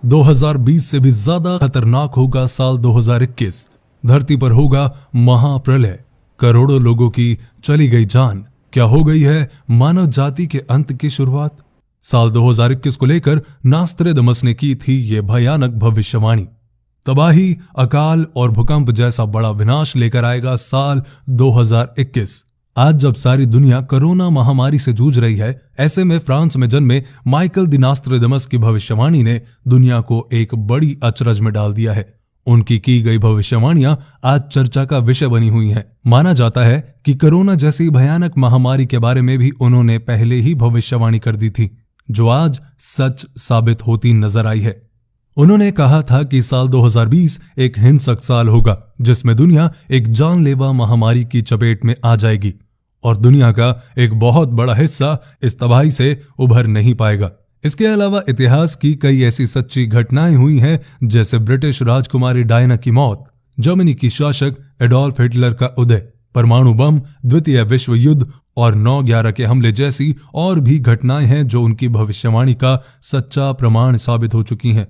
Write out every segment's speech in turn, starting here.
2020 से भी ज्यादा खतरनाक होगा साल 2021। धरती पर होगा महाप्रलय, करोड़ों लोगों की चली गई जान। क्या हो गई है मानव जाति के अंत की शुरुआत? साल 2021 को लेकर नास्ट्रेडमस ने की थी ये भयानक भविष्यवाणी। तबाही, अकाल और भूकंप जैसा बड़ा विनाश लेकर आएगा साल 2021। आज जब सारी दुनिया कोरोना महामारी से जूझ रही है, ऐसे में फ्रांस में जन्मे माइकल दी नास्ट्रेडमस की भविष्यवाणी ने दुनिया को एक बड़ी अचरज में डाल दिया है। उनकी की गई भविष्यवाणियां आज चर्चा का विषय बनी हुई हैं। माना जाता है कि कोरोना जैसी भयानक महामारी के बारे में भी उन्होंने पहले ही भविष्यवाणी कर दी थी, जो आज सच साबित होती नजर आई है। उन्होंने कहा था कि साल 2020 एक हिंसक साल होगा, जिसमें दुनिया एक जानलेवा महामारी की चपेट में आ जाएगी और दुनिया का एक बहुत बड़ा हिस्सा इस तबाही से उभर नहीं पाएगा। इसके अलावा इतिहास की कई ऐसी सच्ची घटनाएं हुई हैं, जैसे ब्रिटिश राजकुमारी डायना की मौत, जर्मनी की शासक एडोल्फ हिटलर का उदय, परमाणु बम, द्वितीय विश्व युद्ध और 9/11 के हमले जैसी और भी घटनाएं हैं जो उनकी भविष्यवाणी का सच्चा प्रमाण साबित हो चुकी हैं।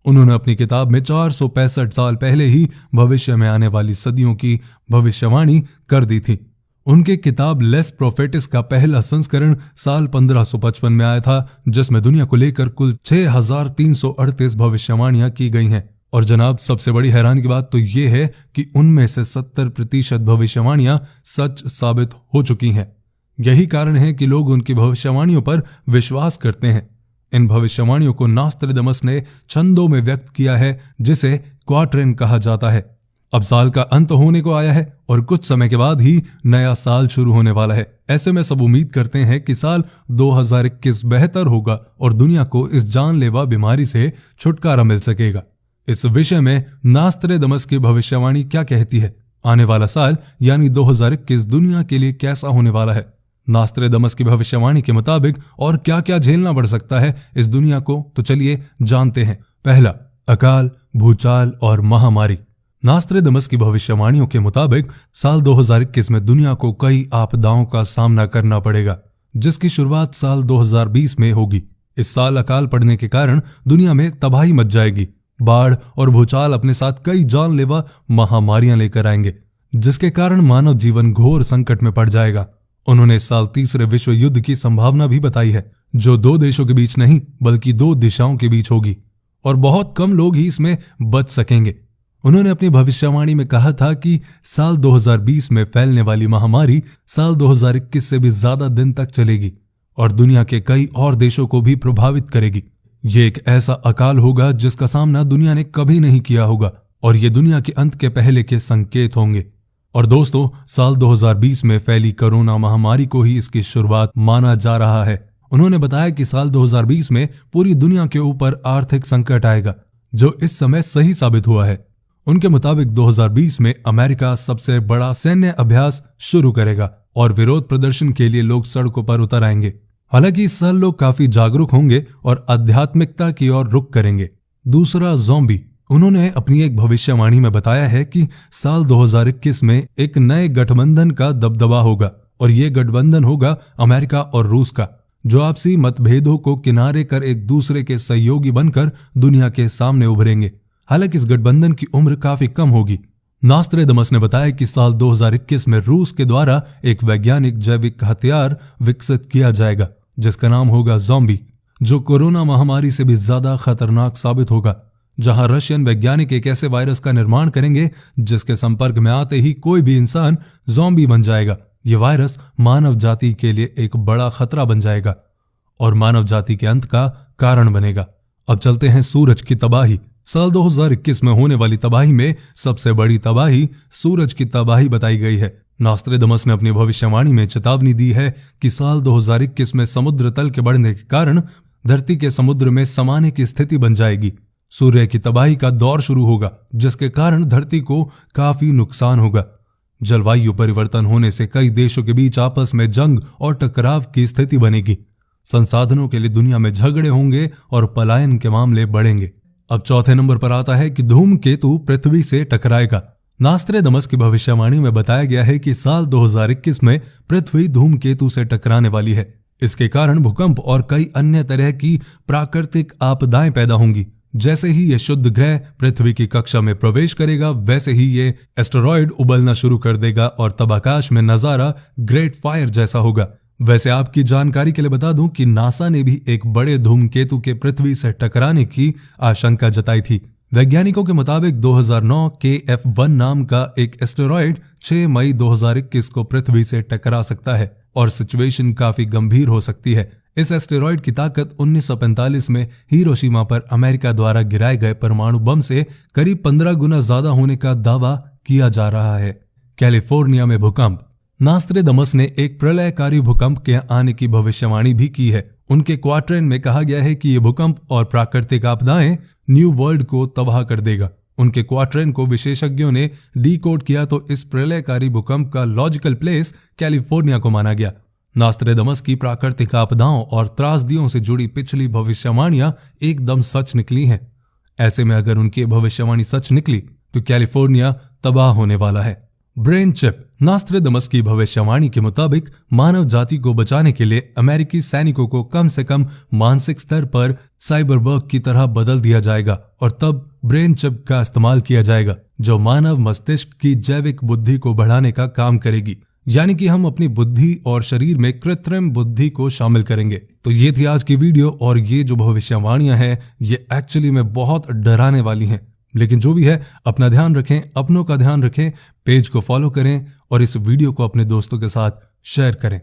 उन्होंने अपनी किताब में 465 साल पहले ही भविष्य में आने वाली सदियों की भविष्यवाणी कर दी थी। उनके किताब लेस प्रोफेटिस का पहला संस्करण साल 1555 में आया था, जिसमें दुनिया को लेकर कुल 6338 भविष्यवाणियां की गई हैं। और जनाब, सबसे बड़ी हैरानी की बात तो ये है कि उनमें से 70% भविष्यवाणियां सच साबित हो चुकी हैं। यही कारण है कि लोग उनकी भविष्यवाणियों पर विश्वास करते हैं। इन भविष्यवाणियों को नास्ट्रेडमस ने छंदों में व्यक्त किया है, जिसे क्वाट्रेन कहा जाता है। अब साल का अंत होने को आया है और कुछ समय के बाद ही नया साल शुरू होने वाला है। ऐसे में सब उम्मीद करते हैं कि साल 2021 बेहतर होगा और दुनिया को इस जानलेवा बीमारी से छुटकारा मिल सकेगा। इस विषय में नास्ट्रेडमस की भविष्यवाणी क्या कहती है? आने वाला साल यानी 2021 दुनिया के लिए कैसा होने वाला है? नास्ट्रेडमस की भविष्यवाणी के मुताबिक और क्या क्या झेलना पड़ सकता है इस दुनिया को, तो चलिए जानते हैं। पहला, अकाल, भूचाल और महामारी। नास्ट्रेडमस की भविष्यवाणियों के मुताबिक साल 2021 में दुनिया को कई आपदाओं का सामना करना पड़ेगा, जिसकी शुरुआत साल 2020 में होगी। इस साल अकाल पड़ने के कारण दुनिया में तबाही मच जाएगी। बाढ़ और भूचाल अपने साथ कई जानलेवा महामारियां लेकर आएंगे, जिसके कारण मानव जीवन घोर संकट में पड़ जाएगा। उन्होंने इस साल तीसरे विश्व युद्ध की संभावना भी बताई है, जो 2 देशों के बीच नहीं बल्कि 2 दिशाओं के बीच होगी और बहुत कम लोग ही इसमें बच सकेंगे। उन्होंने अपनी भविष्यवाणी में कहा था कि साल 2020 में फैलने वाली महामारी साल 2021 से भी ज्यादा दिन तक चलेगी और दुनिया के कई और देशों को भी प्रभावित करेगी। ये एक ऐसा अकाल होगा जिसका सामना दुनिया ने कभी नहीं किया होगा और ये दुनिया के अंत के पहले के संकेत होंगे। और दोस्तों, साल 2020 में फैली कोरोना महामारी को ही इसकी शुरुआत माना जा रहा है। उन्होंने बताया कि साल 2020 में पूरी दुनिया के ऊपर आर्थिक संकट आएगा, जो इस समय सही साबित हुआ है। उनके मुताबिक 2020 में अमेरिका सबसे बड़ा सैन्य अभ्यास शुरू करेगा और विरोध प्रदर्शन के लिए लोग सड़कों पर उतर आएंगे। हालांकि इस साल लोग काफी जागरूक होंगे और आध्यात्मिकता की ओर रुख करेंगे। दूसरा, ज़ॉम्बी। उन्होंने अपनी एक भविष्यवाणी में बताया है कि साल 2021 में एक नए गठबंधन का दबदबा होगा और ये गठबंधन होगा अमेरिका और रूस का, जो आपसी मतभेदों को किनारे कर एक दूसरे के सहयोगी बनकर दुनिया के सामने उभरेंगे। हालांकि इस गठबंधन की उम्र काफी कम होगी। नास्ट्रेडमस ने बताया कि साल 2021 में रूस के द्वारा एक वैज्ञानिक जैविक हथियार विकसित किया जाएगा, जिसका नाम होगा ज़ॉम्बी, जो कोरोना महामारी से भी ज्यादा खतरनाक साबित होगा। जहां रशियन वैज्ञानिक एक ऐसे वायरस का निर्माण करेंगे जिसके संपर्क में आते ही कोई भी इंसान ज़ॉम्बी बन जाएगा। ये वायरस मानव जाति के लिए एक बड़ा खतरा बन जाएगा और मानव जाति के अंत का कारण बनेगा। अब चलते हैं सूरज की तबाही। साल 2021 में होने वाली तबाही में सबसे बड़ी तबाही सूरज की तबाही बताई गई है। नास्ट्रेडमस ने अपनी भविष्यवाणी में चेतावनी दी है कि साल 2021 में समुद्र तल के बढ़ने के कारण धरती के समुद्र में समाने की स्थिति बन जाएगी। सूर्य की तबाही का दौर शुरू होगा, जिसके कारण धरती को काफी नुकसान होगा। जलवायु परिवर्तन होने से कई देशों के बीच आपस में जंग और टकराव की स्थिति बनेगी। संसाधनों के लिए दुनिया में झगड़े होंगे और पलायन के मामले बढ़ेंगे। अब चौथे नंबर पर आता है कि धूमकेतु पृथ्वी से टकराएगा। नास्ट्रेडमस की भविष्यवाणी में बताया गया है कि साल 2021 में पृथ्वी धूमकेतु से टकराने वाली है। इसके कारण भूकंप और कई अन्य तरह की प्राकृतिक आपदाएं पैदा होंगी, जैसे ही ये शुद्ध ग्रह पृथ्वी की कक्षा में प्रवेश करेगा वैसे ही ये एस्टेरॉयड उबलना शुरू कर देगा और तब आकाश में नजारा ग्रेट फायर जैसा होगा। वैसे आपकी जानकारी के लिए बता दूं कि नासा ने भी एक बड़े धूमकेतु के पृथ्वी से टकराने की आशंका जताई थी। वैज्ञानिकों के मुताबिक 2009 KF1 नाम का एक एस्टेरॉयड 6 मई 2021 को पृथ्वी से टकरा सकता है और सिचुएशन काफी गंभीर हो सकती है। इस एस्टेरॉयड की ताकत 1945 में हिरोशिमा पर अमेरिका द्वारा गिराए गए परमाणु बम से करीब 15 गुना ज्यादा होने का दावा किया जा रहा है। कैलिफोर्निया में भूकंप। नास्ट्रेडमस ने एक प्रलयकारी भूकंप के आने की भविष्यवाणी भी की है। उनके क्वाड्रेंट में कहा गया है कि ये भूकंप और प्राकृतिक आपदाएं न्यू वर्ल्ड को तबाह कर देगा। उनके क्वाड्रेंट को विशेषज्ञों ने डिकोड किया तो इस प्रलयकारी भूकंप का लॉजिकल प्लेस कैलिफोर्निया को माना गया। नास्ट्रेडमस की प्राकृतिक आपदाओं और त्रासदियों से जुड़ी पिछली भविष्यवाणियां एकदम सच निकली हैं। ऐसे में अगर उनकी भविष्यवाणी सच निकली तो कैलिफोर्निया तबाह होने वाला है। Brain chip. नास्ट्रेडमस की भविष्यवाणी के मुताबिक मानव जाति को बचाने के लिए अमेरिकी सैनिकों को कम से कम मानसिक स्तर पर साइबरबर्ग की तरह बदल दिया जाएगा और तब ब्रेन चिप का इस्तेमाल किया जाएगा जो मानव मस्तिष्क की जैविक बुद्धि को बढ़ाने का काम करेगी। यानी कि हम अपनी बुद्धि और शरीर में कृत्रिम बुद्धि को शामिल करेंगे। तो ये थी आज की वीडियो और ये जो भविष्यवाणियां हैं ये एक्चुअली में बहुत डराने वाली हैं। लेकिन जो भी है अपना ध्यान रखें, अपनों का ध्यान रखें, पेज को फॉलो करें और इस वीडियो को अपने दोस्तों के साथ शेयर करें।